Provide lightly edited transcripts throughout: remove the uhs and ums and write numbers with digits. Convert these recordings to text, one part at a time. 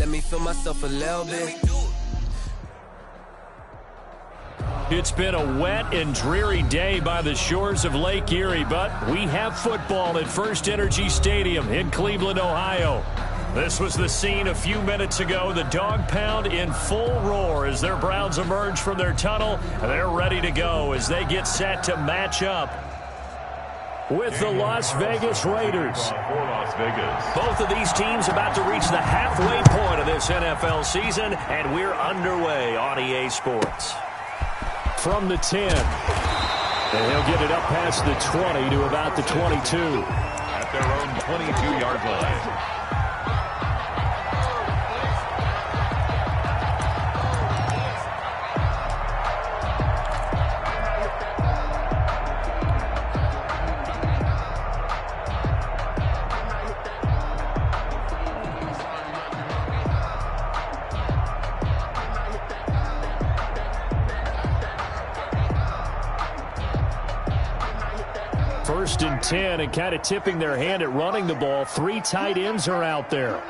let me feel myself a little bit. It's been a wet and dreary day by the shores of Lake Erie, but we have football at First Energy Stadium in Cleveland, Ohio. This was the scene a few minutes ago. The dog pound in full roar as their Browns emerge from their tunnel. They're ready to go as they get set to match up with the Las Vegas Raiders. Both of these teams about to reach the halfway point of this NFL season, and we're underway on EA Sports. From the 10, and he'll get it up past the 20 to about the 22. At their own 22-yard line. First and 10, and kind of tipping their hand at running the ball. 3 tight ends are out there.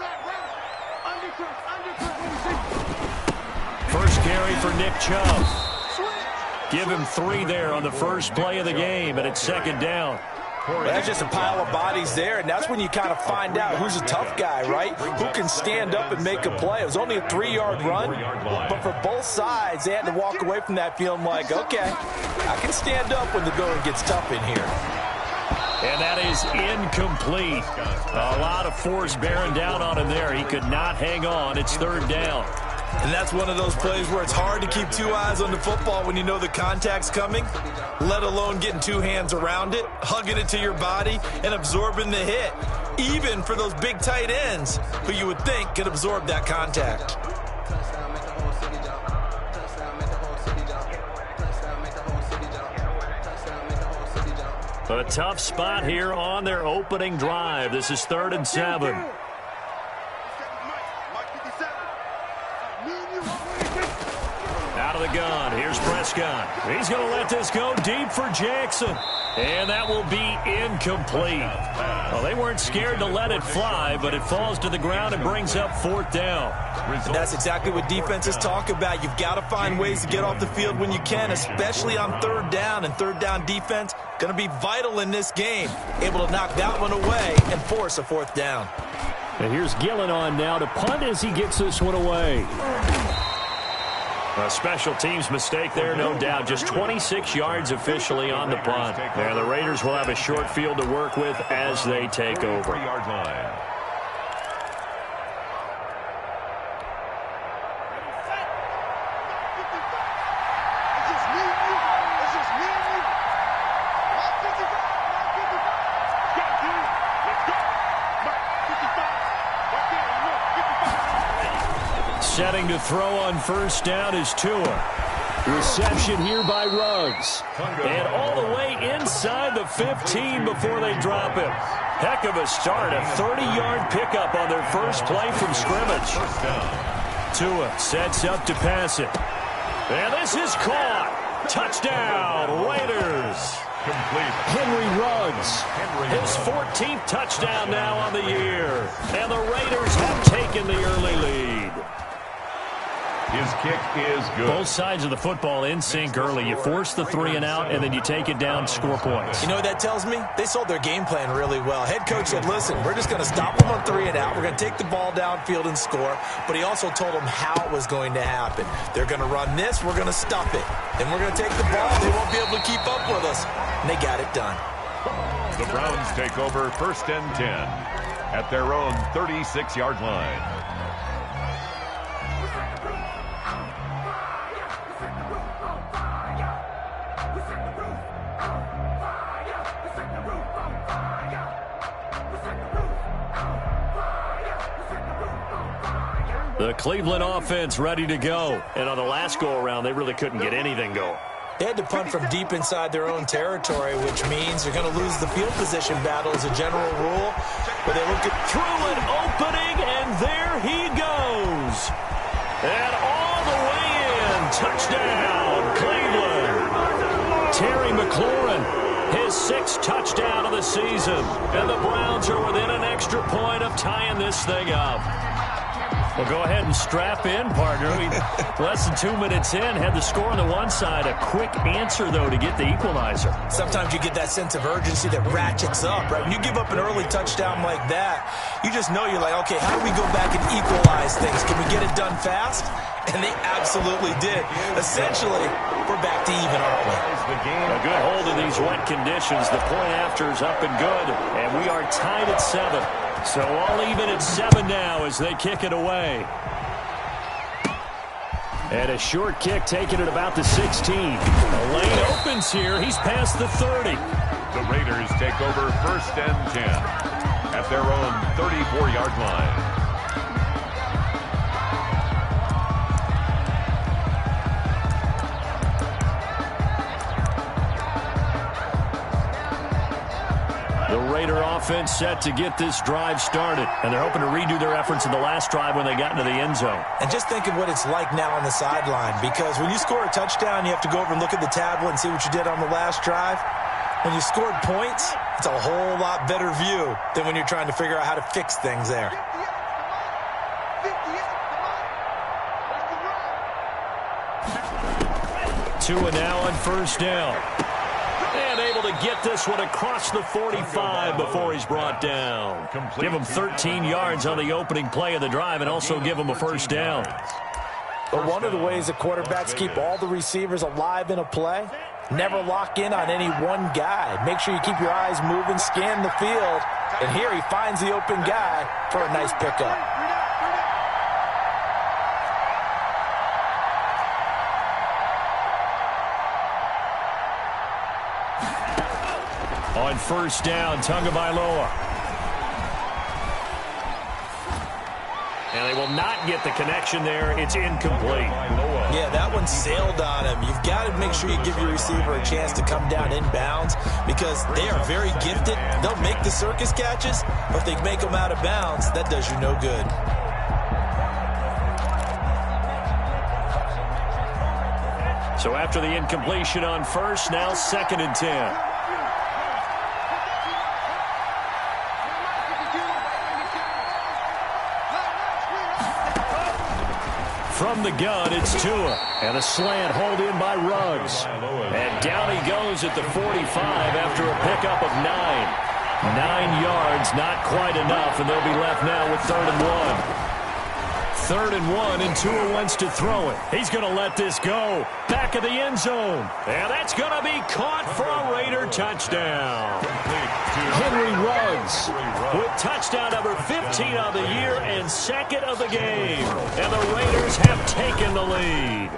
First carry for Nick Chubb. Give him 3 there on the first play of the game, and it's second down. That's just a pile of bodies there, and that's when you kind of find out who's a tough guy, right? Who can stand up and make a play. It was only a 3-yard run, but for both sides, they had to walk away from that feeling like, okay, I can stand up when the going gets tough in here. And that is incomplete. A lot of force bearing down on him there. He could not hang on. It's third down. And that's one of those plays where it's hard to keep 2 eyes on the football when you know the contact's coming, let alone getting 2 hands around it, hugging it to your body, and absorbing the hit, even for those big tight ends who you would think could absorb that contact. A tough spot here on their opening drive. This is 3rd and 7. Out of the gun. Here's Prescott. He's going to let this go deep for Jackson. And that will be incomplete. Well, they weren't scared to let it fly, but it falls to the ground and brings up 4th down. And that's exactly what defenses talk about. You've got to find ways to get off the field when you can, especially on 3rd down. And 3rd down defense going to be vital in this game. Able to knock that one away and force a 4th down. And here's Gillen on now to punt as he gets this one away. A special teams mistake there, no doubt. Just 26 yards officially on the punt. And the Raiders will have a short field to work with as they take over. 3-yard line. Setting to throw on first down is Tua. Reception here by Ruggs. And all the way inside the 15 before they drop him. Heck of a start. A 30-yard pickup on their first play from scrimmage. Tua sets up to pass it. And this is caught. Touchdown, Raiders. Henry Ruggs. His 14th touchdown now on the year. And the Raiders have taken the early lead. His kick is good. Both sides of the football in sync early. You force the 3 and out, and then you take it down, score points. You know what that tells me? They sold their game plan really well. Head coach said, listen, we're just going to stop them on 3 and out. We're going to take the ball downfield and score. But he also told them how it was going to happen. They're going to run this. We're going to stuff it. Then we're going to take the ball. They won't be able to keep up with us. And they got it done. The Browns take over 1st and 10 at their own 36-yard line. The Cleveland offense ready to go. And on the last go-around, they really couldn't get anything going. They had to punt from deep inside their own territory, which means they're going to lose the field position battle as a general rule. But they look at through an opening, and there he goes. And all the way in. Touchdown, Cleveland. Terry McLaurin, his 6th touchdown of the season. And the Browns are within an extra point of tying this thing up. Well, go ahead and strap in, partner. Less than 2 minutes in, had the score on the one side. A quick answer, though, to get the equalizer. Sometimes you get that sense of urgency that ratchets up, right? When you give up an early touchdown like that, you just know you're like, okay, how do we go back and equalize things? Can we get it done fast? And they absolutely did. Essentially, we're back to even, aren't we? A good hold in these wet conditions. The point after is up and good, and we are tied at 7. So all even at 7 now as they kick it away. And a short kick taken at about the 16. The lane opens here. He's past the 30. The Raiders take over 1st and 10 at their own 34-yard line. The Raider offense set to get this drive started, and they're hoping to redo their efforts in the last drive when they got into the end zone. And just think of what it's like now on the sideline, because when you score a touchdown, you have to go over and look at the tablet and see what you did on the last drive. When you scored points, it's a whole lot better view than when you're trying to figure out how to fix things there. Tua now on 1st down. And able to get this one across the 45 before he's brought down. Give him 13 yards on the opening play of the drive and also give him a 1st down. But one of the ways that quarterbacks keep all the receivers alive in a play, never lock in on any one guy. Make sure you keep your eyes moving, scan the field. And here he finds the open guy for a nice pickup. On 1st down, Tagovailoa. And they will not get the connection there. It's incomplete. Yeah, that one sailed on him. You've got to make sure you give your receiver a chance to come down inbounds because they are very gifted. They'll make the circus catches, but if they make them out of bounds, that does you no good. So after the incompletion on 1st, now 2nd and 10. From the gun, it's Tua. And a slant hold in by Ruggs. And down he goes at the 45 after a pickup of 9. 9 yards, not quite enough, and they'll be left now with 3rd and 1. 3rd and 1, and Tua wants to throw it. He's going to let this go. Back of the end zone. And that's going to be caught for a Raider touchdown. Henry Ruggs with touchdown number 15 of the year and 2nd of the game. And the Raiders have taken the lead.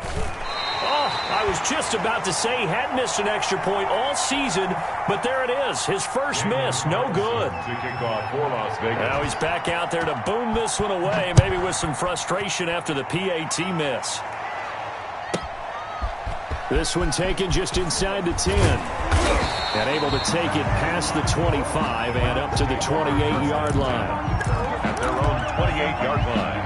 Oh, I was just about to say he hadn't missed an extra point all season, but there it is. His first miss, no good. Now he's back out there to boom this one away, maybe with some frustration after the PAT miss. This one taken just inside the 10. And able to take it past the 25 and up to the 28-yard line. At their own 28-yard line.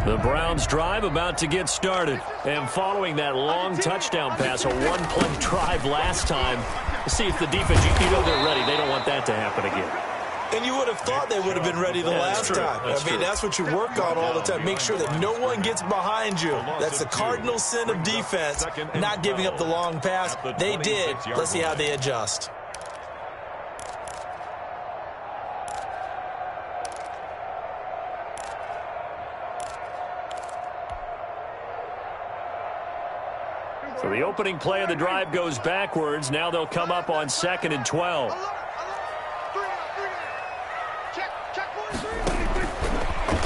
The Browns drive about to get started. And following that long touchdown pass, a one-play drive last time, see if the defense, you know they're ready. They don't want that to happen again. And you would have thought they would have been ready the last time. That's what you work on all the time. Make sure that no one gets behind you. That's the cardinal sin of defense, not giving up the long pass. They did. Let's see how they adjust. So the opening play of the drive goes backwards. Now they'll come up on 2nd and 12.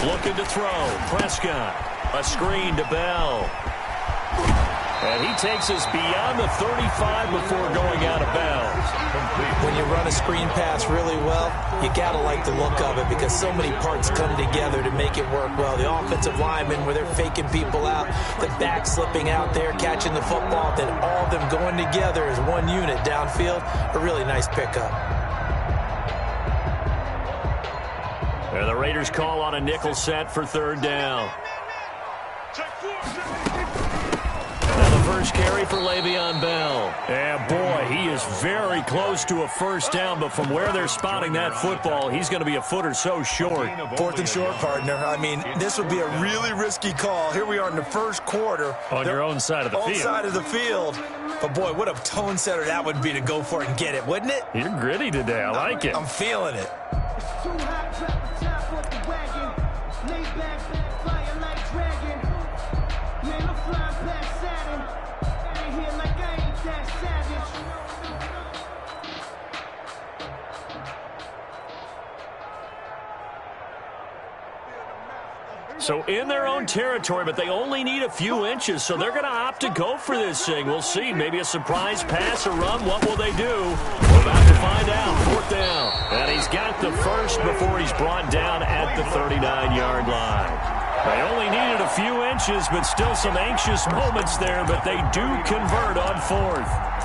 Looking to throw. Prescott. A screen to Bell. And he takes us beyond the 35 before going out of bounds. When you run a screen pass really well, you got to like the look of it because so many parts come together to make it work well. The offensive linemen, where they're faking people out, the back slipping out there, catching the football, then all of them going together as one unit downfield. A really nice pickup. And the Raiders call on a nickel set for third down. Now the first carry for Le'Veon Bell. And boy, he is very close to a first down, but from where they're spotting that football, he's going to be a foot or so short. 4th and short, partner. I mean, this would be a really risky call. Here we are in the first quarter. On your own side of the field. Own side of the field. But boy, what a tone setter that would be to go for it and get it, wouldn't it? You're gritty today. I like it. I'm feeling it. So in their own territory, but they only need a few inches, so they're going to opt to go for this thing. We'll see. Maybe a surprise pass or run. What will they do? We're about to find out. 4th down. And he's got the first before he's brought down at the 39-yard line. They only needed a few inches, but still some anxious moments there, but they do convert on 4th.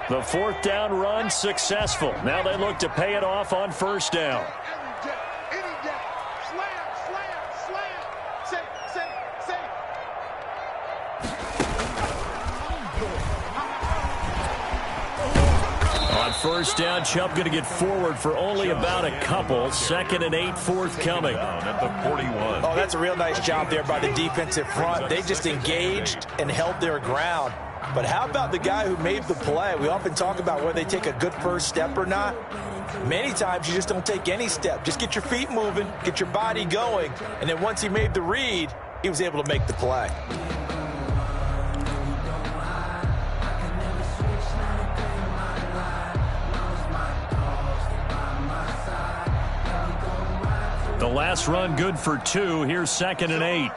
The 4th down run successful. Now they look to pay it off on first down. On first down, Chubb going to get forward for only about a couple. 2nd and 8 forthcoming. At the 41. Oh, that's a real nice job there by the defensive front. They just engaged and held their ground. But how about the guy who made the play? We often talk about whether they take a good first step or not. Many times you just don't take any step. Just get your feet moving, get your body going, and then once he made the read, he was able to make the play. The last run good for 2. Here's 2nd and 8.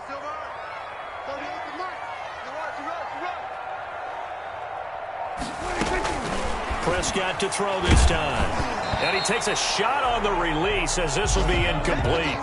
Prescott to throw this time. And he takes a shot on the release as this will be incomplete.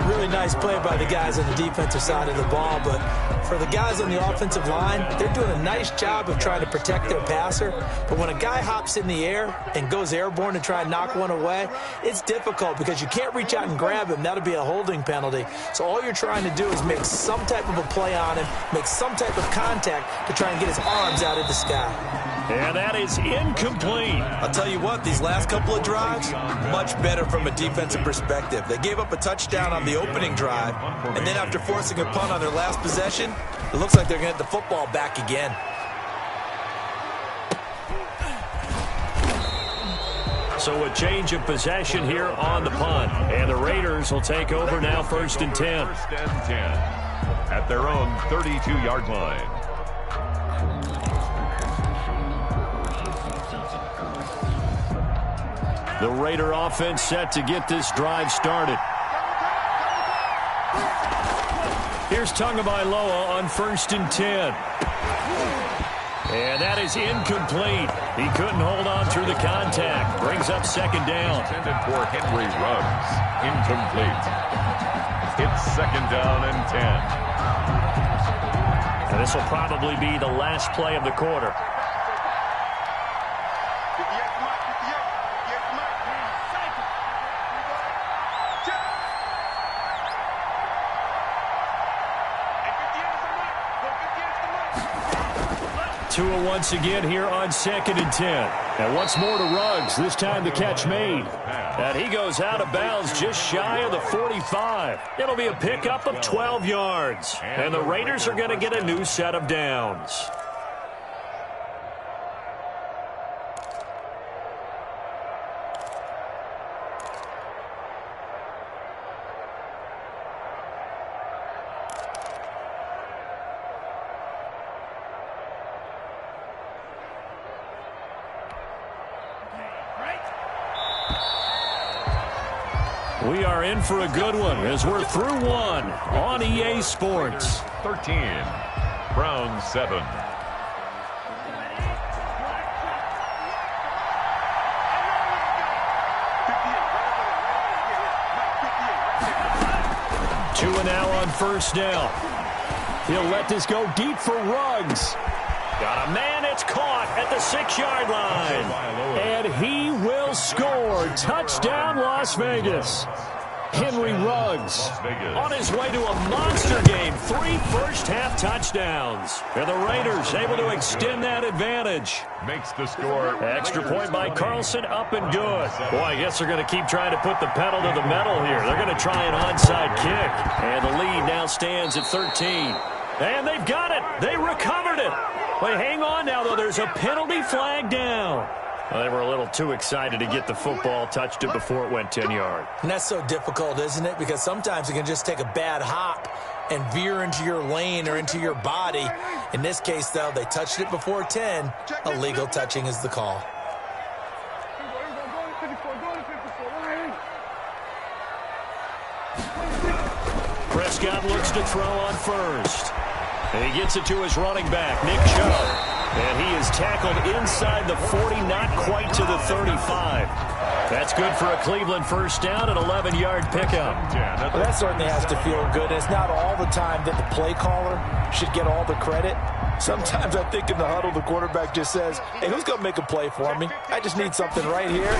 Really nice play by the guys on the defensive side of the ball, but for the guys on the offensive line, they're doing a nice job of trying to protect their passer. But when a guy hops in the air and goes airborne to try and knock one away, it's difficult because you can't reach out and grab him. That'll be a holding penalty. So all you're trying to do is make some type of a play on him, make some type of contact to try and get his arms out of the sky. And that is incomplete. I'll tell you what, these last couple of drives, much better from a defensive perspective. They gave up a touchdown on the opening drive, and then after forcing a punt on their last possession, it looks like they're going to get the football back again. So a change of possession here on the punt. And the Raiders will take over now 1st and 10. 1st and 10 at their own 32-yard line. The Raider offense set to get this drive started. Here's Tagovailoa on 1st and 10. And that is incomplete. He couldn't hold on through the contact. Brings up 2nd down. Intended for Henry Ruggs. Incomplete. It's 2nd down and 10. And this will probably be the last play of the quarter. Tua once again here on 2nd and 10. And once more to Ruggs, this time the catch made. And he goes out of bounds just shy of the 45. It'll be a pickup of 12 yards. And the Raiders are going to get a new set of downs. We are in for a good one as we're through one on EA Sports. 13, Browns 7. Tua now on 1st down. He'll let this go deep for Ruggs. Got a man, it's caught at the 6-yard line. And he will score. Touchdown, Las Vegas. Henry Ruggs on his way to a monster game. 3 first-half touchdowns. And the Raiders able to extend that advantage. Makes the score. Extra point by Carlson, up and good. Boy, I guess they're going to keep trying to put the pedal to the metal here. They're going to try an onside kick. And the lead now stands at 13. And they've got it. They recovered it. But hang on now, though. There's a penalty flag down. Well, they were a little too excited to get the football, touched it before it went 10 yards. And that's so difficult, isn't it? Because sometimes you can just take a bad hop and veer into your lane or into your body. In this case, though, they touched it before 10. Illegal touching is the call. Prescott looks to throw on first. And he gets it to his running back, Nick Chubb. And he is tackled inside the 40, not quite to the 35. That's good for a Cleveland first down, an 11-yard pickup. Well, that certainly has to feel good. It's not all the time that the play caller should get all the credit. Sometimes I think in the huddle, the quarterback just says, hey, who's going to make a play for me? I just need something right here.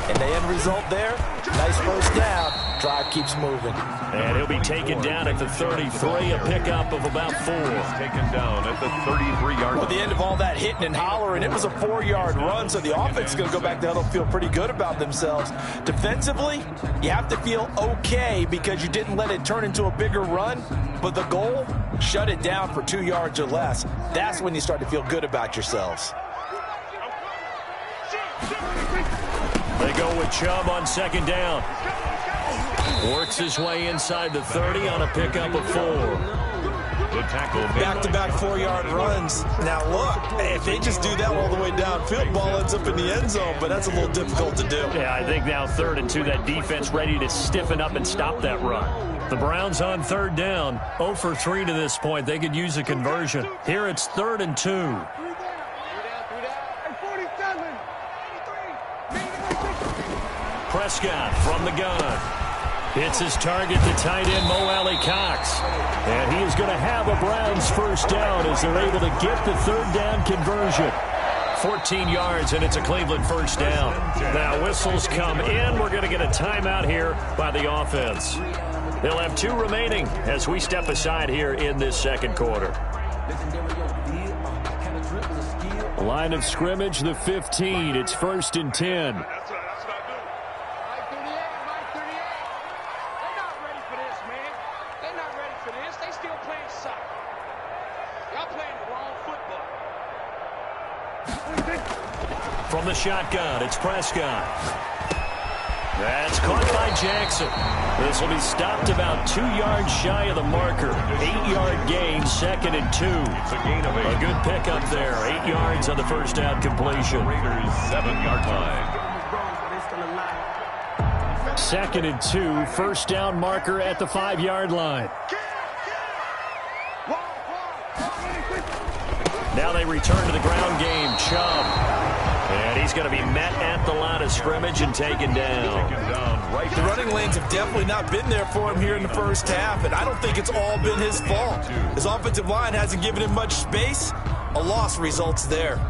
And the end result there, nice first down. Drive keeps moving. And he'll be taken down at the 33, a pickup of about 4. Taken down at the 33-yard line. At the end of all that hitting and hollering, it was a 4-yard run, so the offense is going to go back to huddle and feel pretty good about themselves. Defensively, you have to feel okay because you didn't let it turn into a bigger run, but the goal, shut it down for 2 yards or less. That's when you start to feel good about yourselves. They go with Chubb on second down. Works his way inside the 30 on a pickup of 4. The tackle. Back-to-back 4-yard runs. Now, look, if they just do that all the way downfield, ball ends up in the end zone, but that's a little difficult to do. Yeah, I think now 3rd and 2, that defense ready to stiffen up and stop that run. The Browns on 3rd down, 0 for 3 to this point. They could use a conversion. Here it's 3rd and 2. Prescott from the gun. Hits his target, the tight end, Mo Alley-Cox. And he is going to have a Browns first down as they're able to get the 3rd down conversion. 14 yards, and it's a Cleveland first down. Now whistles come in. We're going to get a timeout here by the offense. They'll have 2 remaining as we step aside here in this second quarter. Line of scrimmage, the 15. It's 1st and 10. From the shotgun, it's Prescott. That's caught by Jackson. This will be stopped about 2 yards shy of the marker. 8-yard gain, 2nd and 2. It's a gain of 8. A good pickup there. 8 yards on the first down completion. Raiders 7-yard line. 2nd and 2, first down marker at the 5-yard line. Now they return to the ground game. Chubb. And he's going to be met at the line of scrimmage and taken down. The running lanes have definitely not been there for him here in the first half, and I don't think it's all been his fault. His offensive line hasn't given him much space. A loss results there.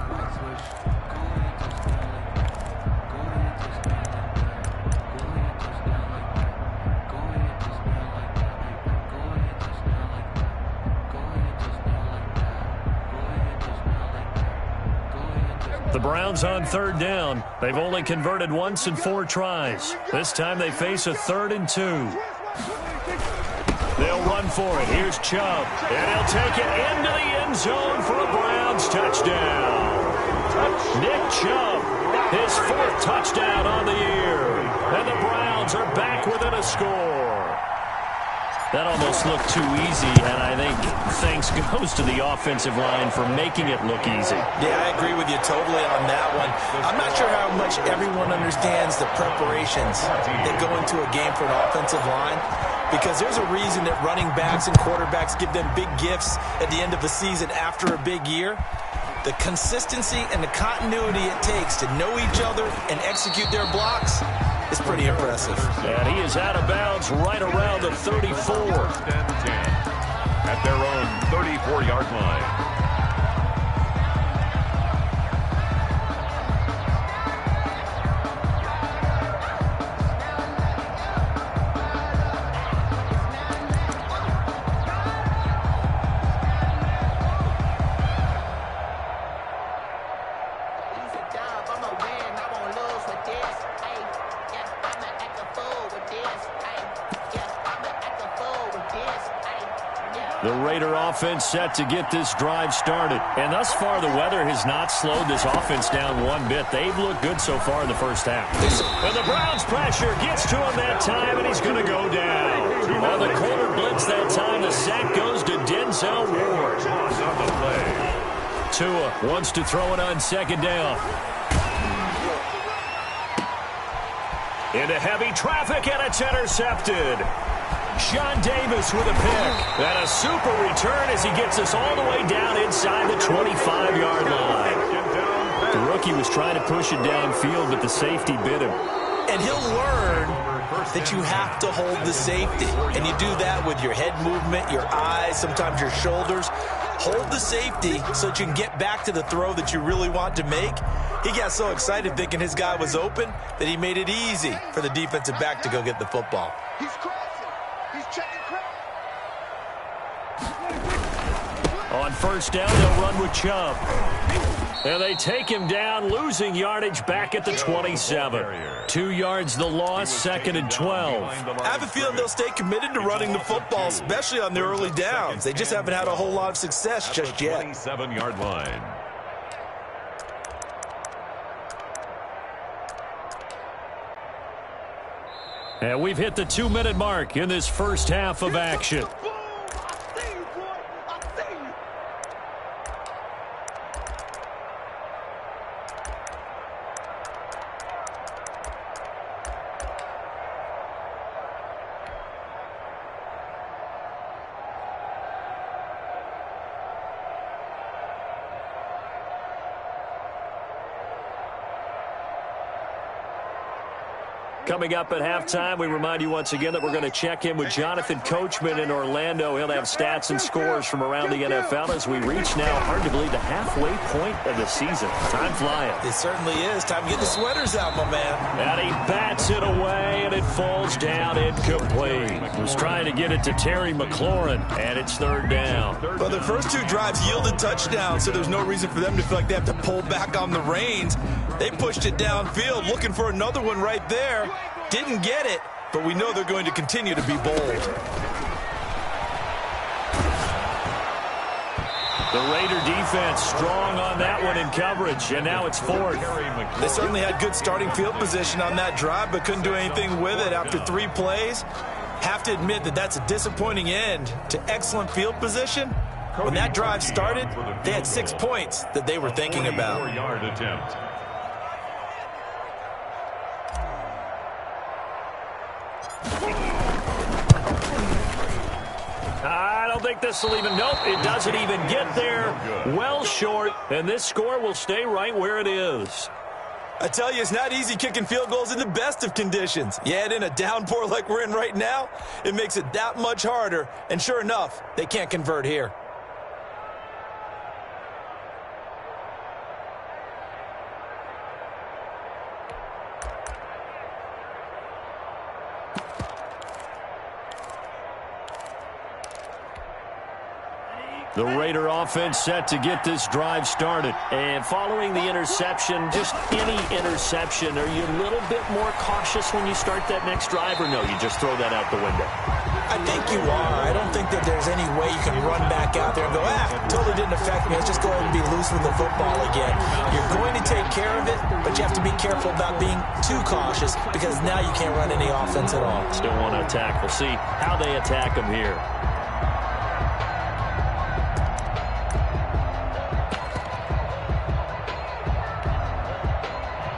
The Browns on 3rd down. They've only converted once in 4 tries. This time they face a 3rd and 2. They'll run for it. Here's Chubb. And he'll take it into the end zone for a Browns touchdown. Nick Chubb, his 4th touchdown on the year. And the Browns are back within a score. That almost looked too easy, and I think thanks goes to the offensive line for making it look easy. Yeah, I agree with you totally on that one. I'm not sure how much everyone understands the preparations that go into a game for an offensive line, because there's a reason that running backs and quarterbacks give them big gifts at the end of the season after a big year. The consistency and the continuity it takes to know each other and execute their blocks is pretty impressive. And he is out of bounds right around the 34. at their own 34-yard line. The Raider offense set to get this drive started. And thus far, the weather has not slowed this offense down one bit. They've looked good so far in the first half. And the Browns pressure gets to him that time, and he's going to go down. On the corner blitz that time, the sack goes to Denzel Ward. On the play. Tua wants to throw it on second down. Into heavy traffic, and it's intercepted. Sean Davis with a pick. And a super return as he gets us all the way down inside the 25-yard line. The rookie was trying to push it downfield, but the safety bit him. And he'll learn that you have to hold the safety. And you do that with your head movement, your eyes, sometimes your shoulders. Hold the safety so that you can get back to the throw that you really want to make. He got so excited thinking his guy was open that he made it easy for the defensive back to go get the football. He's crossing. He's checking crack. On first down, they'll run with Chubb. And they take him down, losing yardage back at the 27. 2 yards the loss, second and 12. I have a feeling they'll stay committed to running the football, especially on the early downs. They just haven't had a whole lot of success just yet. 27-yard line. And we've hit the 2-minute mark in this first half of action. Coming up at halftime, we remind you once again that we're going to check in with Jonathan Coachman in Orlando. He'll have stats and scores from around the NFL as we reach now, hard to believe, the halfway point of the season. Time flying. It certainly is. Time to get the sweaters out, my man. And he bats it away, and it falls down incomplete. He was trying to get it to Terry McLaurin, and it's third down. Well, the first two drives yielded touchdowns, so there's no reason for them to feel like they have to pull back on the reins. They pushed it downfield, looking for another one right there. Didn't get it, but we know they're going to continue to be bold. The Raider defense strong on that one in coverage, and now it's fourth. They certainly had good starting field position on that drive, but couldn't do anything with it after 3 plays. Have to admit that that's a disappointing end to excellent field position. When that drive started, they had 6 points that they were thinking about. 4-yard attempt. I don't think this will even, nope, it doesn't even get there. Well short, and this score will stay right where it is. I tell you, it's not easy kicking field goals in the best of conditions. You add in a downpour like we're in right now, it makes it that much harder. And sure enough, they can't convert here. The Raider offense set to get this drive started. And following the interception, just any interception, are you a little bit more cautious when you start that next drive, or no, you just throw that out the window? I think you are. I don't think that there's any way you can run back out there and go, totally didn't affect me. Let's just go ahead and be loose with the football again. You're going to take care of it, but you have to be careful about being too cautious because now you can't run any offense at all. Still want to attack. We'll see how they attack them here.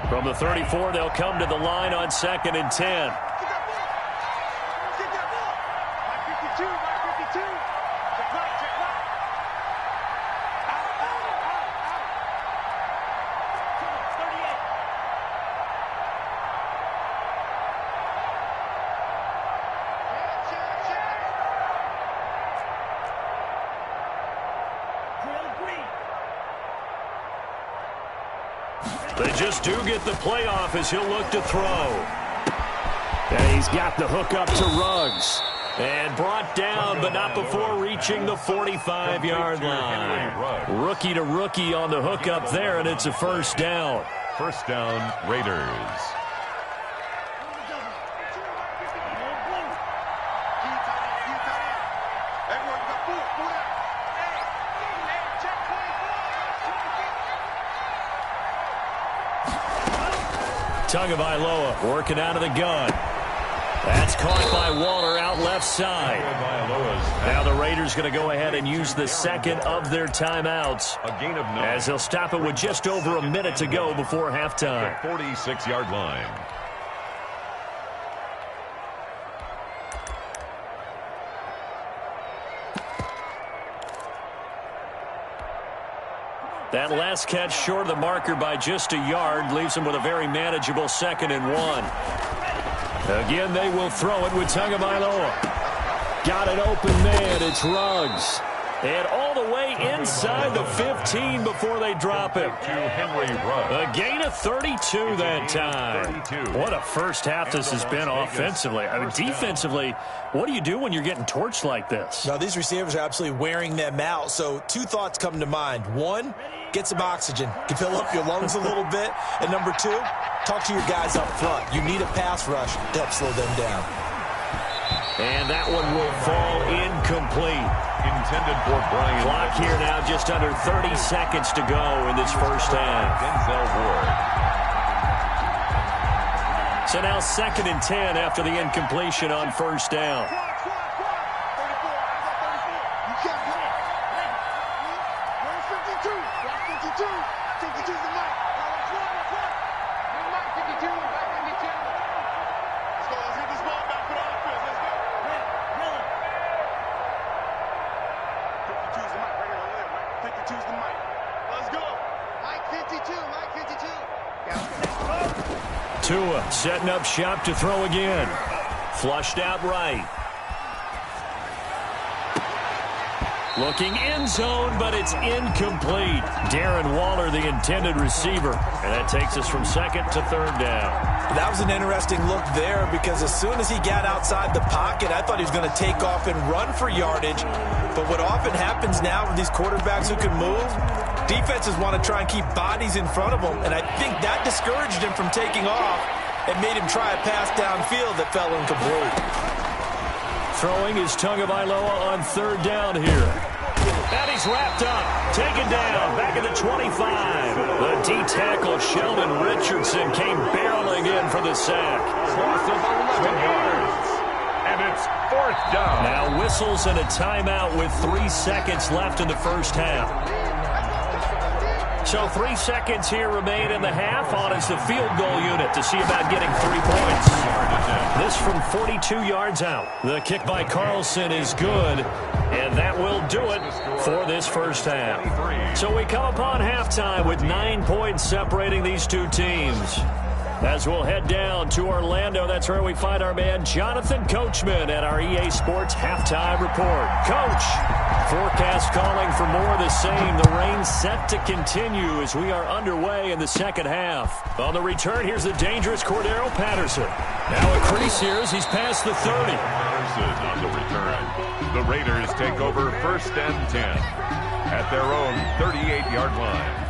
From the 34, they'll come to the line on 2nd and 10. They just do get the playoff as he'll look to throw. And he's got the hook up to Ruggs. And brought down, but not before reaching the 45-yard line. Rookie to rookie on the hook up there, and it's a first down. First down, Raiders. Tagovailoa working out of the gun. That's caught by Waller out left side. Now the Raiders going to go ahead and use the second of their timeouts A gain of 9. as they'll stop it with just over a minute to go before halftime. 46-yard line. That last catch short of the marker by just a yard leaves them with a very manageable 2nd and 1. Again, they will throw it with Tagovailoa. Got an open man. It's Ruggs. And all the way inside the 15 before they drop him. To Henry Ruggs. A gain of 32 that time. 32. What a first half this has been offensively. I mean, defensively, what do you do when you're getting torched like this? Now, these receivers are absolutely wearing them out. So 2 thoughts come to mind. 1, get some oxygen. You fill up your lungs a little bit. And number 2, talk to your guys up front. You need a pass rush to help slow them down. And that one will fall incomplete. Intended for Brian. Clock here now, just under 30 seconds to go in this first half. Denzel Ward. So now 2nd and 10 after the incompletion on first down. Tua setting up shop to throw again. Flushed out right. Looking end zone, but it's incomplete. Darren Waller, the intended receiver. And that takes us from 2nd to 3rd down. That was an interesting look there because as soon as he got outside the pocket, I thought he was going to take off and run for yardage. But what often happens now with these quarterbacks who can move, defenses want to try and keep bodies in front of them. And I think that discouraged him from taking off and made him try a pass downfield that fell incomplete. Throwing is Tagovailoa on 3rd down here. And he's wrapped up. Taken down. Back at the 25. The D-tackle Sheldon Richardson came barreling in for the sack. Loss of 11 yards. And it's 4th down. Now whistles and a timeout with 3 seconds left in the first half. So 3 seconds here remain in the half. On is the field goal unit to see about getting 3 points. This from 42 yards out. The kick by Carlson is good. And that will do it for this first half. So we come upon halftime with 9 points separating these two teams. As we'll head down to Orlando, that's where we find our man Jonathan Coachman at our EA Sports Halftime Report. Coach, forecast calling for more of the same. The rain set to continue as we are underway in the second half. On the return, here's the dangerous Cordero Patterson. Now a crease here as he's past the 30. Patterson on the return. The Raiders take over 1st and 10 at their own 38-yard line.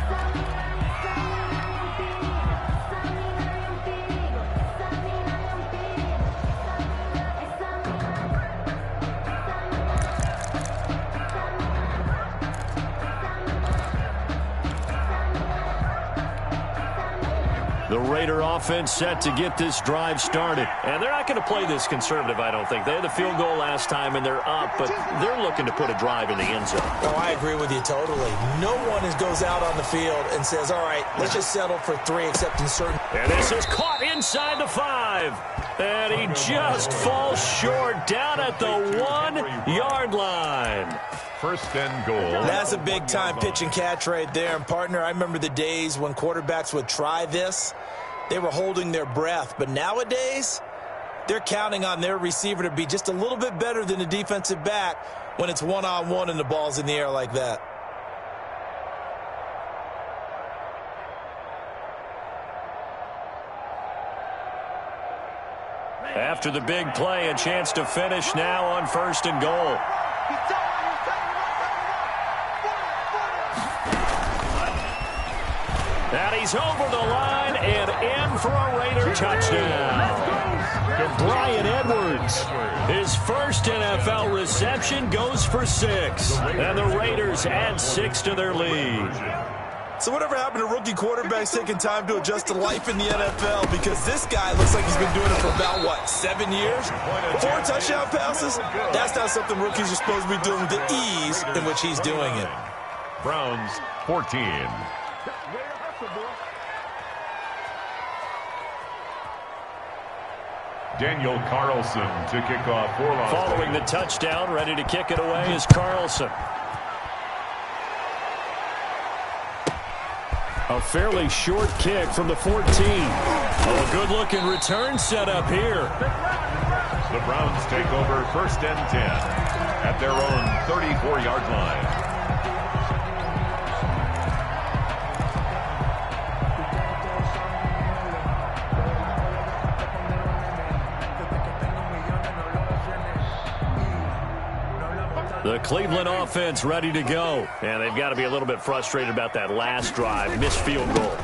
The Raider offense set to get this drive started. And they're not going to play this conservative, I don't think. They had the field goal last time, and they're up, but they're looking to put a drive in the end zone. Oh, I agree with you totally. No one goes out on the field and says, all right, let's just settle for 3, except in certain... And this is caught inside the 5. And he just falls short down at the 1-yard line. 1st and goal. That's a big-time pitch and catch right there. And, partner, I remember the days when quarterbacks would try this. They were holding their breath. But nowadays, they're counting on their receiver to be just a little bit better than the defensive back when it's one-on-one and the ball's in the air like that. After the big play, a chance to finish now on 1st and goal. And he's over the line and in for a Raider touchdown. Brian Edwards, his first NFL reception, goes for 6. And the Raiders add 6 to their lead. So whatever happened to rookie quarterbacks taking time to adjust to life in the NFL? Because this guy looks like he's been doing it for about, 7 years? 4 touchdown passes? That's not something rookies are supposed to be doing with the ease in which he's doing it. Browns 14. Daniel Carlson to kick off for Las Vegas. Following the touchdown, ready to kick it away is Carlson. A fairly short kick from the 14. Oh, a good-looking return set up here. The Browns take over 1st and 10 at their own 34-yard line. The Cleveland offense ready to go. And they've got to be a little bit frustrated about that last drive. Missed field goal.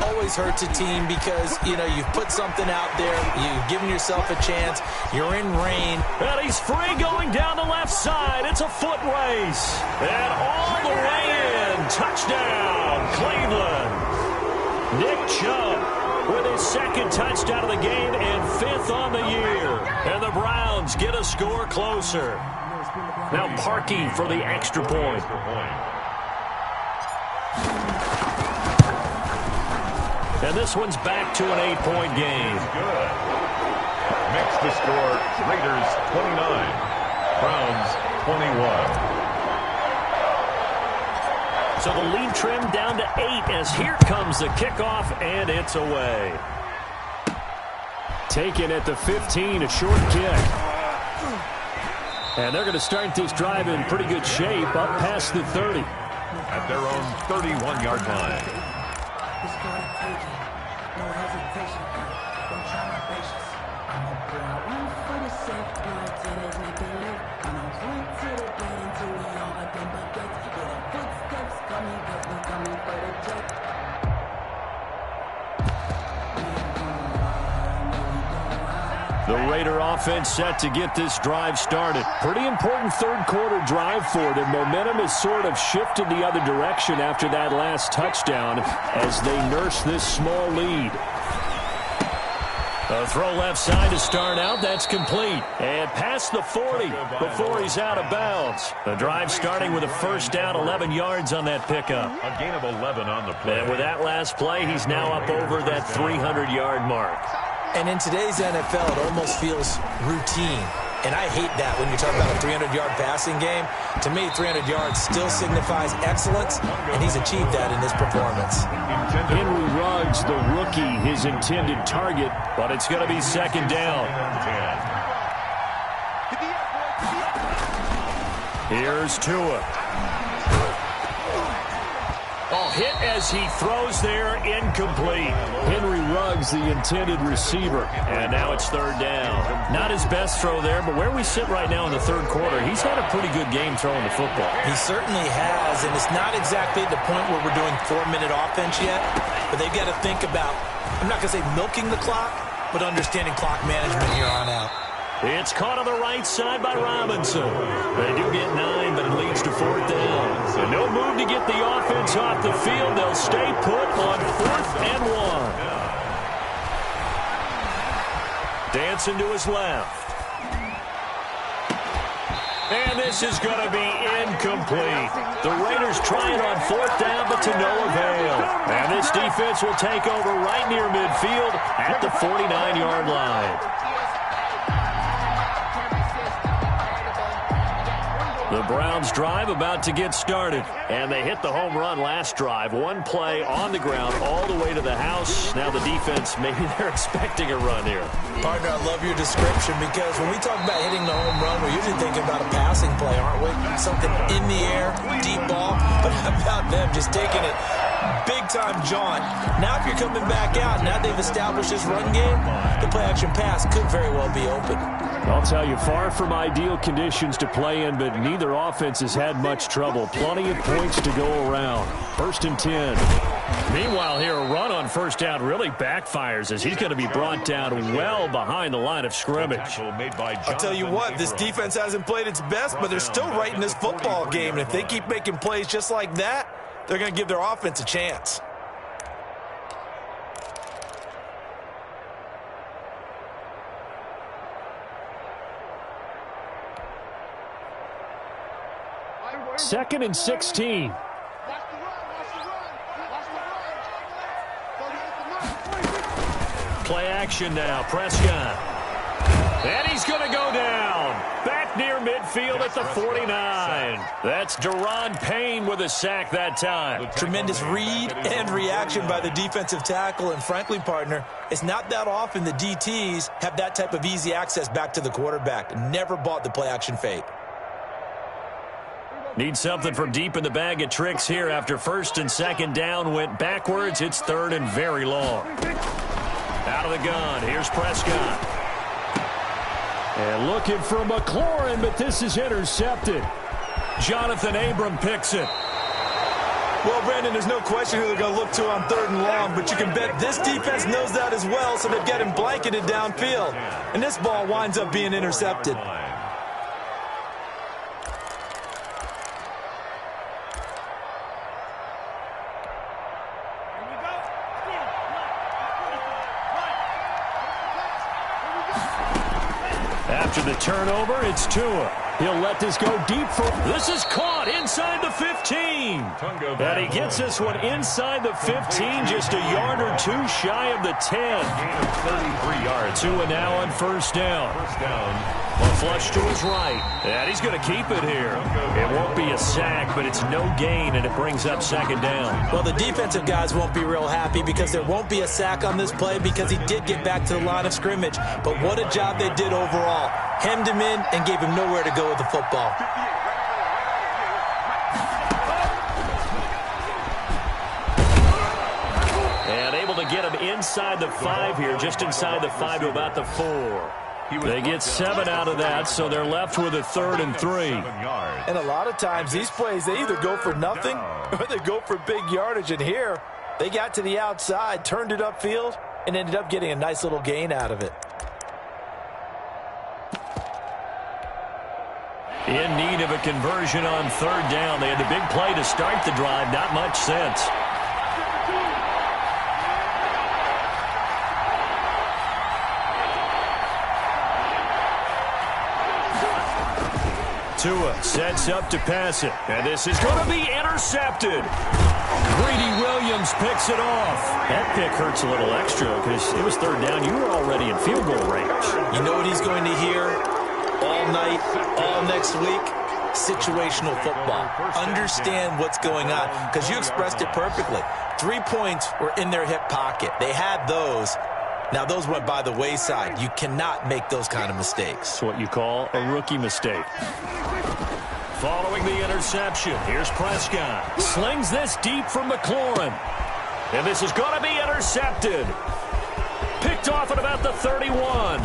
Always hurts a team because, you've put something out there. You've given yourself a chance. You're in rain. And he's free going down the left side. It's a foot race. And all the way in. Touchdown, Cleveland. Nick Chubb with his 2nd touchdown of the game and 5th on the year. And the Browns get a score closer. Now Parkey for the extra point. And this one's back to an 8-point game. Good. Makes the score Raiders 29, Browns 21. So the lead trimmed down to 8 as here comes the kickoff, and it's away. Taken at the 15, a short kick. And they're going to start this drive in pretty good shape, up past the 30. At their own 31-yard line. The Raider offense set to get this drive started. Pretty important 3rd quarter drive for them. Momentum has sort of shifted the other direction after that last touchdown as they nurse this small lead. A throw left side to start out. That's complete. And past the 40 before he's out of bounds. The drive starting with a 1st down, 11 yards on that pickup. A gain of 11 on the play. And with that last play, he's now up over that 300-yard mark. And in today's NFL, it almost feels routine. And I hate that when you talk about a 300-yard passing game. To me, 300 yards still signifies excellence, and he's achieved that in this performance. Henry Ruggs, the rookie, his intended target, but it's going to be 2nd down. Here's Tua. Oh, hit as he throws there, incomplete. Henry Ruggs, the intended receiver. And now it's 3rd down. Not his best throw there, but where we sit right now in the 3rd quarter, he's had a pretty good game throwing the football. He certainly has, and it's not exactly the point where we're doing 4-minute offense yet, but they've got to think about, I'm not going to say milking the clock, but understanding clock management here on out. It's caught on the right side by Robinson. They do get 9, but it leads to 4th down. And no move to get the offense off the field. They'll stay put on 4th and 1. Dancing to his left. And this is going to be incomplete. The Raiders try it on 4th down, but to no avail. And this defense will take over right near midfield at the 49-yard line. The Browns drive about to get started. And they hit the home run last drive. One play on the ground all the way to the house. Now the defense, maybe they're expecting a run here. Partner, I love your description because when we talk about hitting the home run, we're usually thinking about a passing play, aren't we? Something in the air, deep ball. But how about them just taking it big big-time jaunt. Now if you're coming back out, now they've established this run game, the play-action pass could very well be open. I'll tell you, far from ideal conditions to play in, but neither offense has had much trouble. Plenty of points to go around. 1st and 10. Meanwhile here, a run on first down really backfires as he's going to be brought down well behind the line of scrimmage. I'll tell you what, this defense hasn't played its best, but they're still right in this football game. And if they keep making plays just like that, they're going to give their offense a chance. Second and 16. Play action now, Prescott. And he's going to go down. Back near midfield at the 49. That's Daron Payne with a sack that time. Tremendous read and reaction by the defensive tackle. And frankly, partner, it's not that often the DTs have that type of easy access back to the quarterback. Never bought the play action fake. Need something from deep in the bag of tricks here after 1st and 2nd down went backwards. It's 3rd and very long. Out of the gun, here's Prescott. And looking for McLaurin, but this is intercepted. Jonathan Abram picks it. Well, Brandon, there's no question who they're going to look to on 3rd and long, but you can bet this defense knows that as well, so they've got him blanketed downfield. And this ball winds up being intercepted. After the turnover, it's Tua. He'll let this go deep for... This is caught inside the 15. And he gets this one inside the 15, just a yard or two shy of the 10. 33 yards. Tua now on 1st down. A flush to his right. And he's going to keep it here. It won't be a sack, but it's no gain, and it brings up 2nd down. Well, the defensive guys won't be real happy because there won't be a sack on this play because he did get back to the line of scrimmage. But what a job they did overall. Hemmed him in and gave him nowhere to go with the football. And able to get him inside the 5 here, just inside the 5 to about the 4. They get 7 out of that, so they're left with a 3rd and 3. And a lot of times these plays, they either go for nothing or they go for big yardage. And here, they got to the outside, turned it upfield, and ended up getting a nice little gain out of it. In need of a conversion on 3rd down. They had the big play to start the drive. Not much sense. Tua sets up to pass it. And this is going to be intercepted. Greedy Williams picks it off. That pick hurts a little extra because it was 3rd down. You were already in field goal range. You know what he's going to hear all night, all next week? Situational football. Understand what's going on because you expressed it perfectly. 3 points were in their hip pocket. They had those. Now, those went by the wayside. You cannot make those kind of mistakes. It's what you call a rookie mistake. Following the interception, here's Prescott. Slings this deep for McLaurin. And this is going to be intercepted. Picked off at about the 31.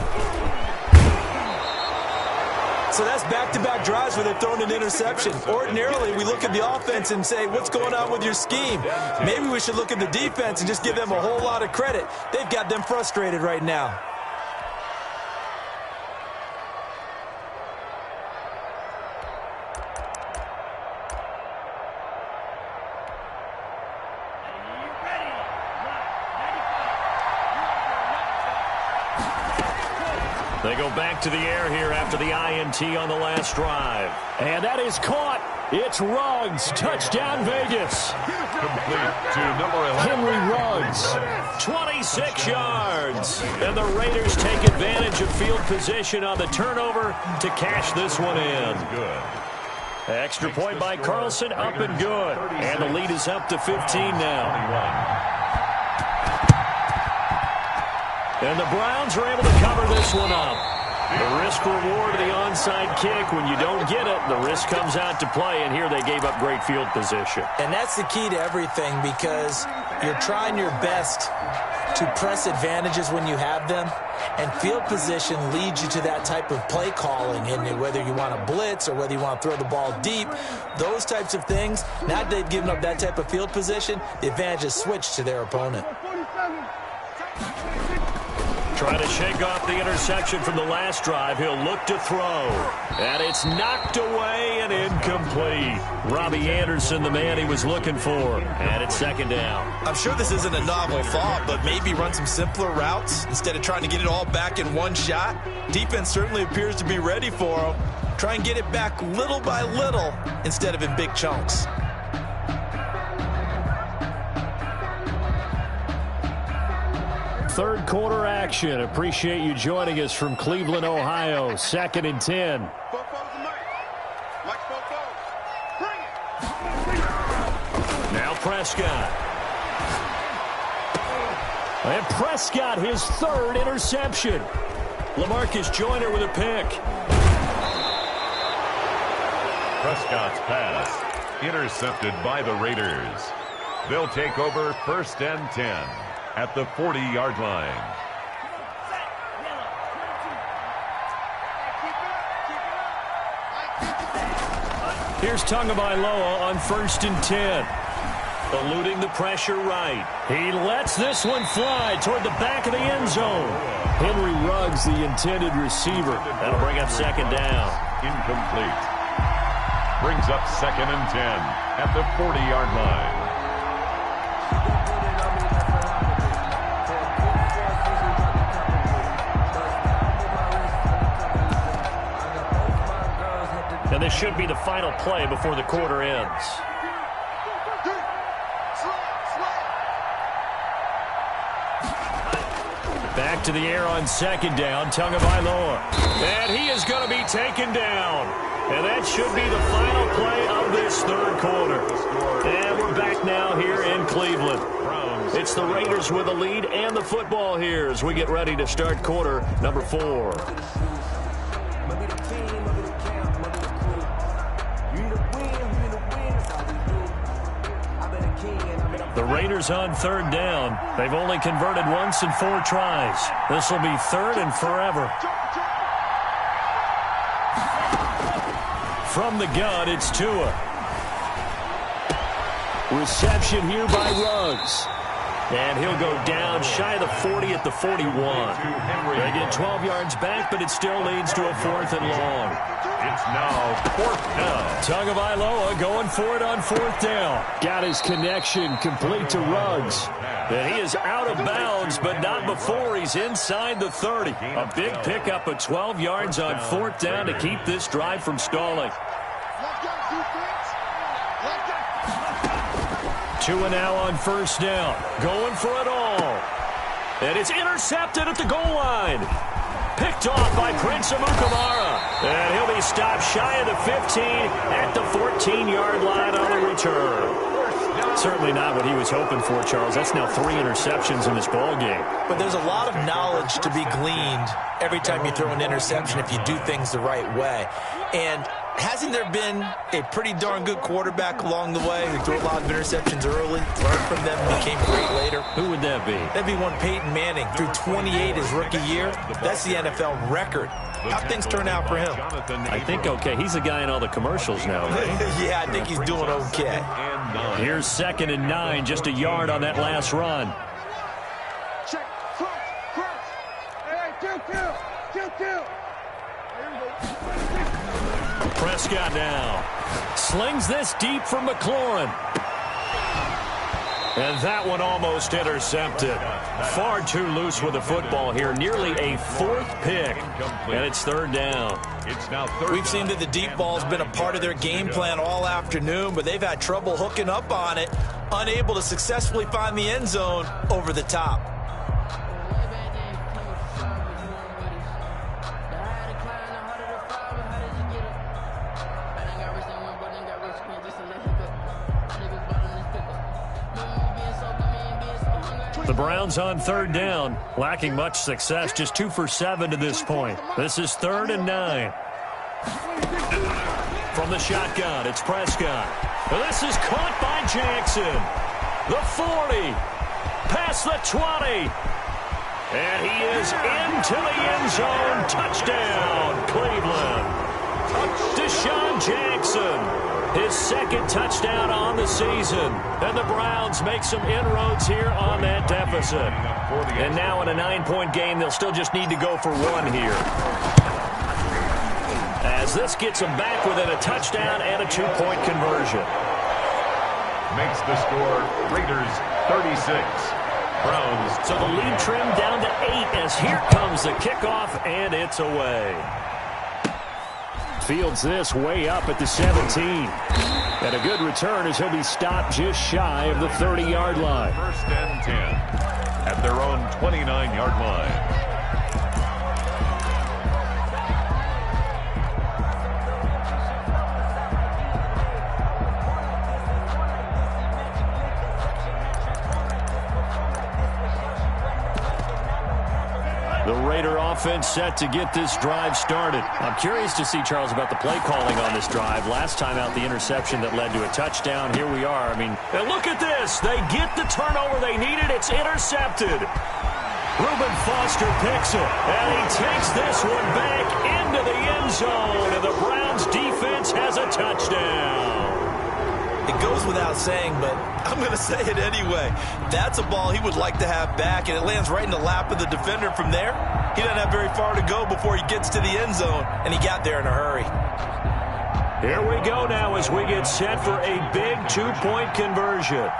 So that's back-to-back drives where they're throwing an interception. Ordinarily, we look at the offense and say, what's going on with your scheme? Maybe we should look at the defense and just give them a whole lot of credit. They've got them frustrated right now. They go back to the air here after the INT on the last drive. And that is caught. It's Ruggs. Touchdown, Vegas. Complete to number 11. Henry Ruggs. 26 yards. And the Raiders take advantage of field position on the turnover to cash this one in. Good. Extra point by Carlson, up and good. And the lead is up to 15 now. And the Browns are able to cover this one up. The risk reward of the onside kick. When you don't get it, the risk comes out to play, and here they gave up great field position. And that's the key to everything, because you're trying your best to press advantages when you have them, and field position leads you to that type of play calling. And whether you want to blitz or whether you want to throw the ball deep, those types of things, now that they've given up that type of field position, the advantage is switched to their opponent. Trying to shake off the interception from the last drive. He'll look to throw. And it's knocked away and incomplete. Robbie Anderson, the man he was looking for. And it's second down. I'm sure this isn't a novel thought, but maybe run some simpler routes instead of trying to get it all back in one shot. Defense certainly appears to be ready for him. Try and get it back little by little instead of in big chunks. Third quarter action. Appreciate you joining us from Cleveland, Ohio. 2nd and 10. Now Prescott. And Prescott, his third interception. LaMarcus Joyner with a pick. Prescott's pass intercepted by the Raiders. They'll take over 1st and 10 at the 40-yard line. Here's Tagovailoa on 1st and 10. Eluding the pressure right. He lets this one fly toward the back of the end zone. Henry Ruggs, the intended receiver. That'll bring up 2nd down. Incomplete. Brings up 2nd and 10 at the 40-yard line. And this should be the final play before the quarter ends. Back to the air on 2nd down, Tagovailoa. And he is going to be taken down. And that should be the final play of this third quarter. And we're back now here in Cleveland. It's the Raiders with a lead and the football here as we get ready to start quarter number 4. The Raiders on 3rd down. They've only converted once in 4 tries. This will be 3rd and forever. From the gun, it's Tua. Reception here by Ruggs. And he'll go down shy of the 40 at the 41. They get 12 yards back, but it still leads to a 4th and long. It's now 4th down. Tagovailoa going for it on 4th down. Got his connection complete to Ruggs. And he is out of bounds, but not before he's inside the 30. A big pickup of 12 yards on 4th down to keep this drive from stalling. Tua now on 1st down. Going for it all. And it's intercepted at the goal line. Picked off by Prince Amukamara. And he'll be stopped shy of the 15 at the 14-yard line on the return. Certainly not what he was hoping for, Charles. That's now 3 interceptions in this ball game. But there's a lot of knowledge to be gleaned every time you throw an interception if you do things the right way. And hasn't there been a pretty darn good quarterback along the way who threw a lot of interceptions early, learned from them, and became great later? Who would that be? That'd be one Peyton Manning. Threw 28 his rookie year. That's the NFL record. How things turn out for him? I think okay. He's the guy in all the commercials now, right? Yeah, I think he's doing okay. Here's 2nd and 9, just a yard on that last run. Prescott now slings this deep for McLaurin. And that one almost intercepted. Far too loose with the football here. Nearly a 4th pick. And it's 3rd down. We've seen that the deep ball's been a part of their game plan all afternoon, but they've had trouble hooking up on it. Unable to successfully find the end zone over the top. The Browns on third down, lacking much success, just 2 for 7 to this point. This is 3rd and 9. From the shotgun, it's Prescott. This is caught by Jackson. The 40, past the 20. And he is into the end zone. Touchdown, Cleveland. Deshaun Jackson, his 2nd touchdown on the season. And the Browns make some inroads here on that deficit. And now in a 9-point game, they'll still just need to go for 1 here. As this gets them back within a touchdown and a 2-point conversion. Makes the score Raiders 36. Browns. So the lead trimmed down to 8 as here comes the kickoff, and it's away. Fields this way up at the 17. And a good return as he'll be stopped just shy of the 30-yard line. 1st and 10 at their own 29-yard line. The Raider offense set to get this drive started. I'm curious to see, Charles, about the play calling on this drive. Last time out, the interception that led to a touchdown. Here we are. I mean, and look at this. They get the turnover they needed. It's intercepted. Reuben Foster picks it, and he takes this one back into the end zone, and the Browns defense has a touchdown. It goes without saying, but I'm going to say it anyway. That's a ball he would like to have back, and it lands right in the lap of the defender from there. He doesn't have very far to go before he gets to the end zone, and he got there in a hurry. Here we go now as we get set for a big 2-point conversion.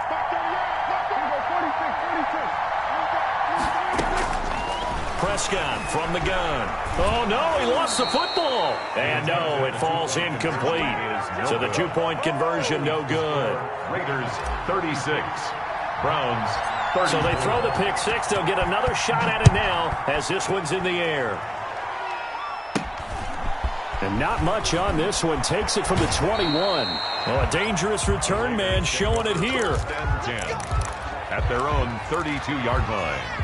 Prescott from the gun. Oh, no, he lost the football. And no, it falls incomplete. So the 2-point conversion, no good. Raiders 36. Browns 30. So they throw the pick 6. They'll get another shot at it now as this one's in the air. And not much on this one. Takes it from the 21. Well, a dangerous return man showing it here. 10 at their own 32-yard line.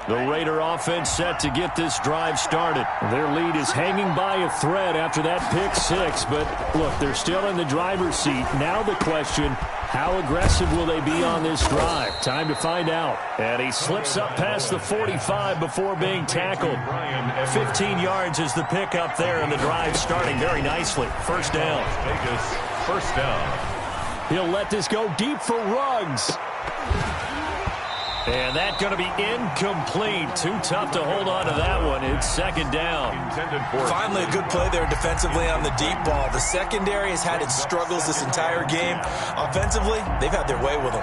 The Raider offense set to get this drive started. Their lead is hanging by a thread after that pick 6, but look, they're still in the driver's seat. Now the question, how aggressive will they be on this drive? Time to find out. And he slips up past the 45 before being tackled. 15 yards is the pickup there, and the drive starting very nicely. First down. Vegas, first down. He'll let this go deep for Ruggs. And that's going to be incomplete. Too tough to hold on to that one. It's 2nd down. Finally, a good play there defensively on the deep ball. The secondary has had its struggles this entire game. Offensively, they've had their way with them.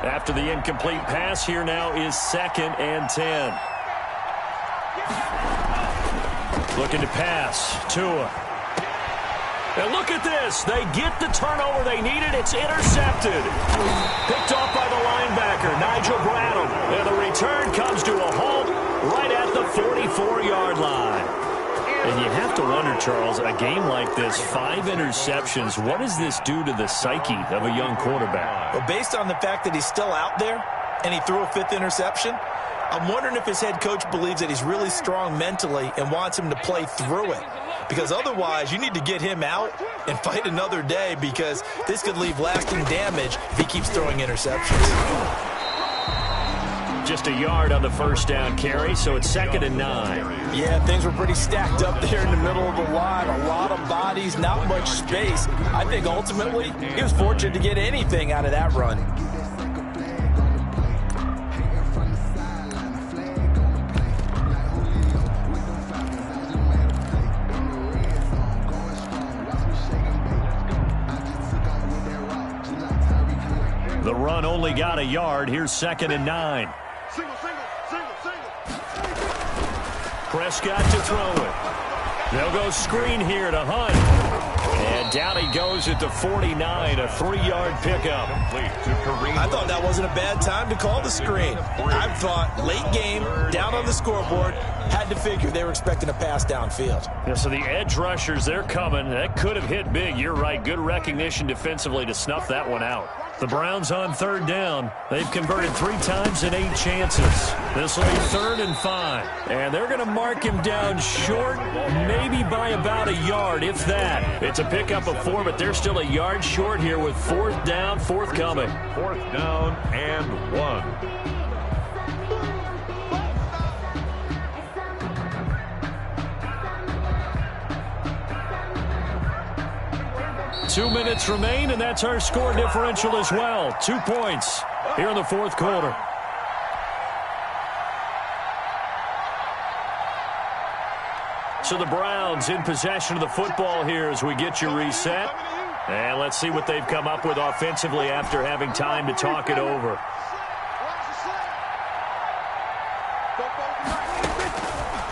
After the incomplete pass, here now is 2nd and 10. Looking to pass. Tua. And look at this. They get the turnover they needed. It's intercepted. Picked off by the linebacker, Nigel Bradham. And the return comes to a halt right at the 44-yard line. And you have to wonder, Charles, a game like this, 5 interceptions, what does this do to the psyche of a young quarterback? Well, based on the fact that he's still out there and he threw a 5th interception, I'm wondering if his head coach believes that he's really strong mentally and wants him to play through it. Because otherwise, you need to get him out and fight another day, because this could leave lasting damage if he keeps throwing interceptions. Just a yard on the first down carry, so it's 2nd and 9. Yeah, things were pretty stacked up there in the middle of the line. A lot of bodies, not much space. I think ultimately he was fortunate to get anything out of that run. The run only got a yard. Here's 2nd and 9. Single. Prescott to throw it. They'll go screen here to Hunt. And down he goes at the 49, a 3-yard pickup. I thought that wasn't a bad time to call the screen. I thought late game, down on the scoreboard, had to figure they were expecting a pass downfield. Yeah, so the edge rushers, they're coming. That could have hit big. You're right. Good recognition defensively to snuff that one out. The Browns on 3rd down. They've converted 3 times in 8 chances. This will be 3rd and 5. And they're going to mark him down short, maybe by about a yard, if that. It's a pickup of 4, but they're still a yard short here with 4th down, forthcoming. 4th down and 1. 2 minutes remain, and that's our score differential as well. 2 points here in the 4th quarter. So the Browns in possession of the football here as we get you reset. And let's see what they've come up with offensively after having time to talk it over.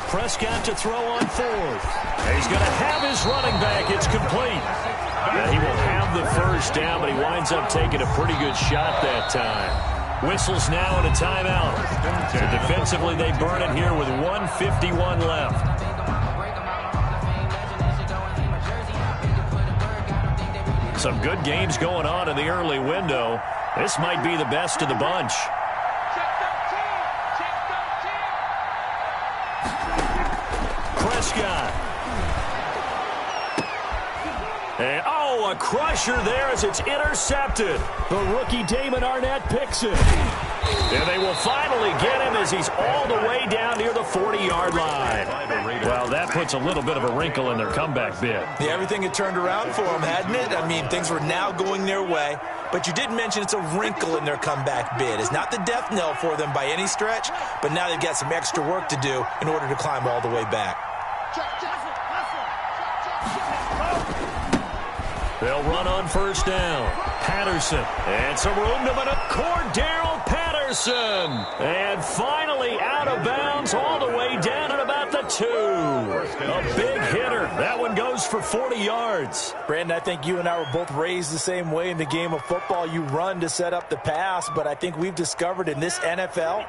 Prescott to throw on 4th. He's going to have his running back. It's complete. He will have the 1st down, but he winds up taking a pretty good shot that time. Whistles now and a timeout. So defensively, they burn it here with 1:51 left. Some good games going on in the early window. This might be the best of the bunch. Prescott. And, a crusher there as it's intercepted. The rookie Damon Arnett picks it. And they will finally get him as he's all the way down near the 40-yard line. Well, that puts a little bit of a wrinkle in their comeback bid. Yeah, everything had turned around for them, hadn't it? I mean, things were now going their way. But you did mention it's a wrinkle in their comeback bid. It's not the death knell for them by any stretch, but now they've got some extra work to do in order to climb all the way back. They'll run on 1st down. Patterson. And some room to maneuver. Cordero Patterson. And finally out of bounds all the way down at about the 2. A big hitter. That one goes for 40 yards. Brandon, I think you and I were both raised the same way in the game of football. You run to set up the pass, but I think we've discovered in this NFL,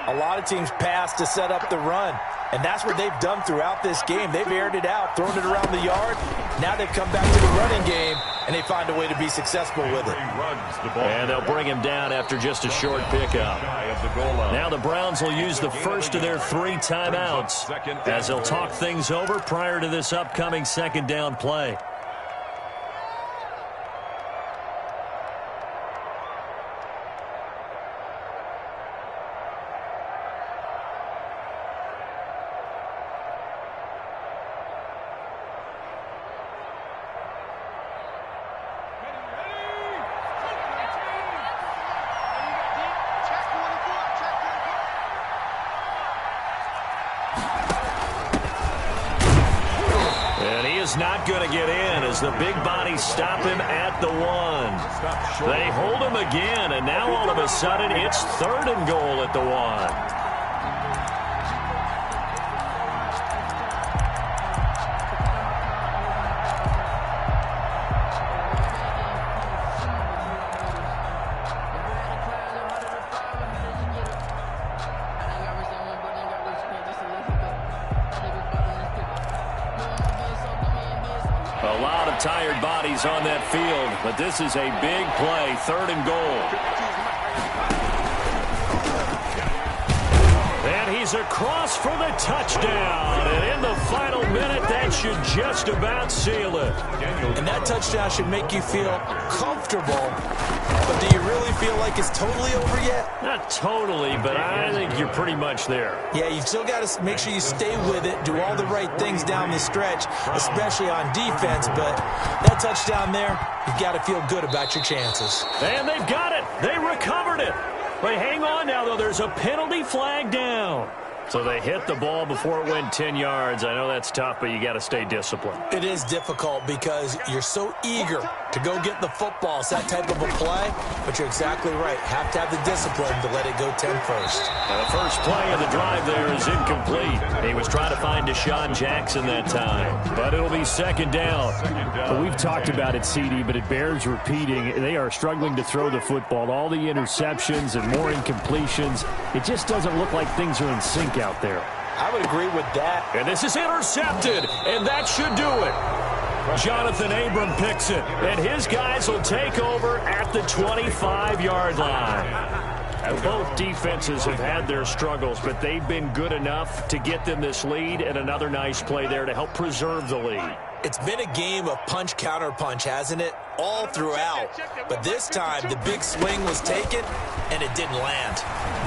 a lot of teams pass to set up the run. And that's what they've done throughout this game. They've aired it out, thrown it around the yard. Now they've come back to the running game, and they find a way to be successful with it. And they'll bring him down after just a short pickup. Now the Browns will use the first of their 3 timeouts as they'll talk things over prior to this upcoming 2nd down play. Not going to get in as the big bodies stop him at the 1. They hold him again, and now all of a sudden it's 3rd and goal at the 1. Tired bodies on that field, but this is a big play, 3rd and goal. And he's across for the touchdown. And in the final minute, that should just about seal it. And that touchdown should make you feel comfortable. But do you really feel like it's totally over yet? Not totally, but I think you're pretty much there. Yeah, you've still got to make sure you stay with it, do all the right things down the stretch, especially on defense. But that touchdown there, you've got to feel good about your chances. And they've got it. They recovered it. But hang on now, though. There's a penalty flag down. So they hit the ball before it went 10 yards. I know that's tough, but you got to stay disciplined. It is difficult because you're so eager to go get the football. It's that type of a play, but you're exactly right. Have to have the discipline to let it go 10 first. The first play of the drive there is incomplete. He was trying to find Deshaun Jackson that time, but it'll be second down. Well, we've talked about it, CD, but it bears repeating. They are struggling to throw the football. All the interceptions and more incompletions. It just doesn't look like things are in sync out there. I would agree with that. And this is intercepted, and that should do it. Jonathan Abram picks it, and his guys will take over at the 25-yard line. Both defenses have had their struggles, but they've been good enough to get them this lead, and another nice play there to help preserve the lead. It's been a game of punch-counter-punch, hasn't it? All throughout. But this time, the big swing was taken, and it didn't land.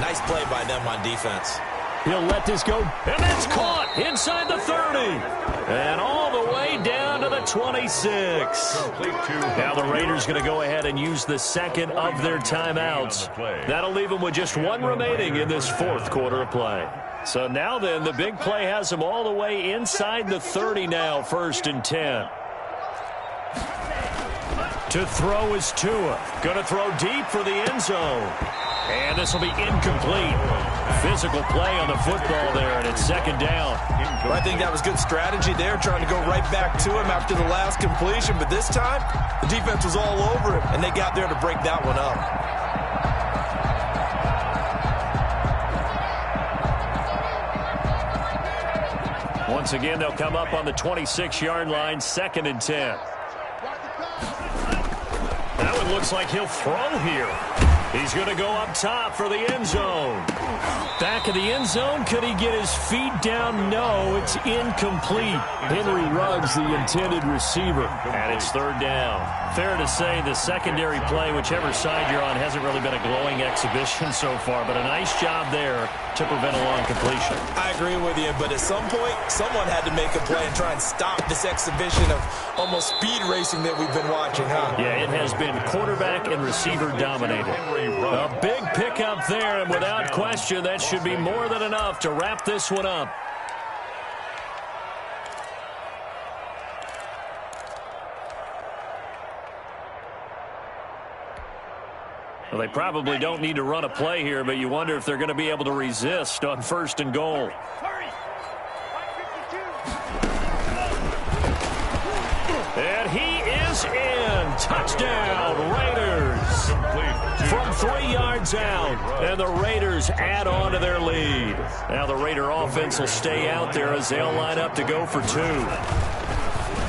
Nice play by them on defense. He'll let this go, and that's caught inside the 30. And all the way down to the 26. Now the Raiders going to go ahead and use the second of their timeouts. That'll leave them with just one remaining in this fourth quarter of play. So now then, the big play has them all the way inside the 30 now, 1st and 10. To throw is Tua. Going to throw deep for the end zone. And this will be incomplete. Physical play on the football there, and it's second down. Well, I think that was good strategy there, trying to go right back to him after the last completion. But this time, the defense was all over him, and they got there to break that one up. Once again, they'll come up on the 26-yard line, 2nd and 10. That one looks like he'll throw here. He's going to go up top for the end zone. Back of the end zone. Could he get his feet down? No, it's incomplete. Henry Ruggs, the intended receiver. And it's 3rd down. Fair to say the secondary play, whichever side you're on, hasn't really been a glowing exhibition so far, but a nice job there to prevent a long completion. I agree with you, but at some point, someone had to make a play and try and stop this exhibition of almost speed racing that we've been watching, huh? Yeah, it has been quarterback and receiver dominated. A big pickup there, and without question, that should be more than enough to wrap this one up. Well, they probably don't need to run a play here, but you wonder if they're going to be able to resist on 1st and goal. And he is in. Touchdown, Raiders. From 3 yards out, and the Raiders add on to their lead. Now the Raider offense will stay out there as they'll line up to go for 2.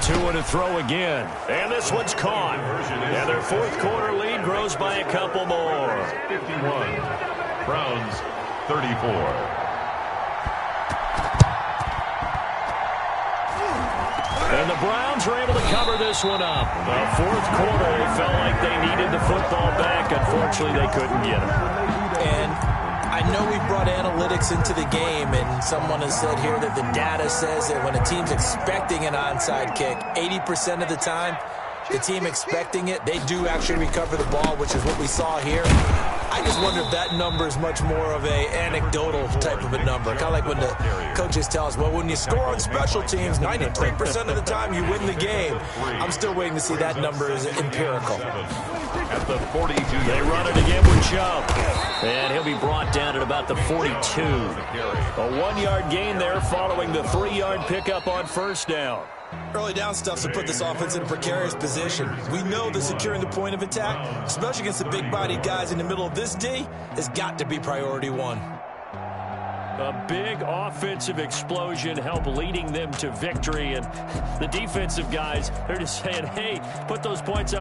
Tua to throw again. And this one's caught. And their fourth quarter lead grows by a couple more. 51. Browns 34. And the Browns are able to cover this one up. The fourth quarter, they felt like they needed the football back. Unfortunately, they couldn't get it. And I know we brought analytics into the game, and someone has said here that the data says that when a team's expecting an onside kick, 80% of the time, the team expecting it, they do actually recover the ball, which is what we saw here. I just wonder if that number is much more of a anecdotal type of a number. Kind of like when the coaches tell us, well, when you score on special teams, 93% of the time you win the game. I'm still waiting to see that number is empirical. At the 42. They run it again with Chubb. And he'll be brought down at about the 42. A 1-yard gain there following the 3-yard pickup on 1st down. Early down stuff to put this offense in a precarious position. We know that securing the point of attack, especially against the big-bodied guys in the middle of this D, has got to be priority 1. A big offensive explosion helped leading them to victory. And the defensive guys, they're just saying, hey, put those points up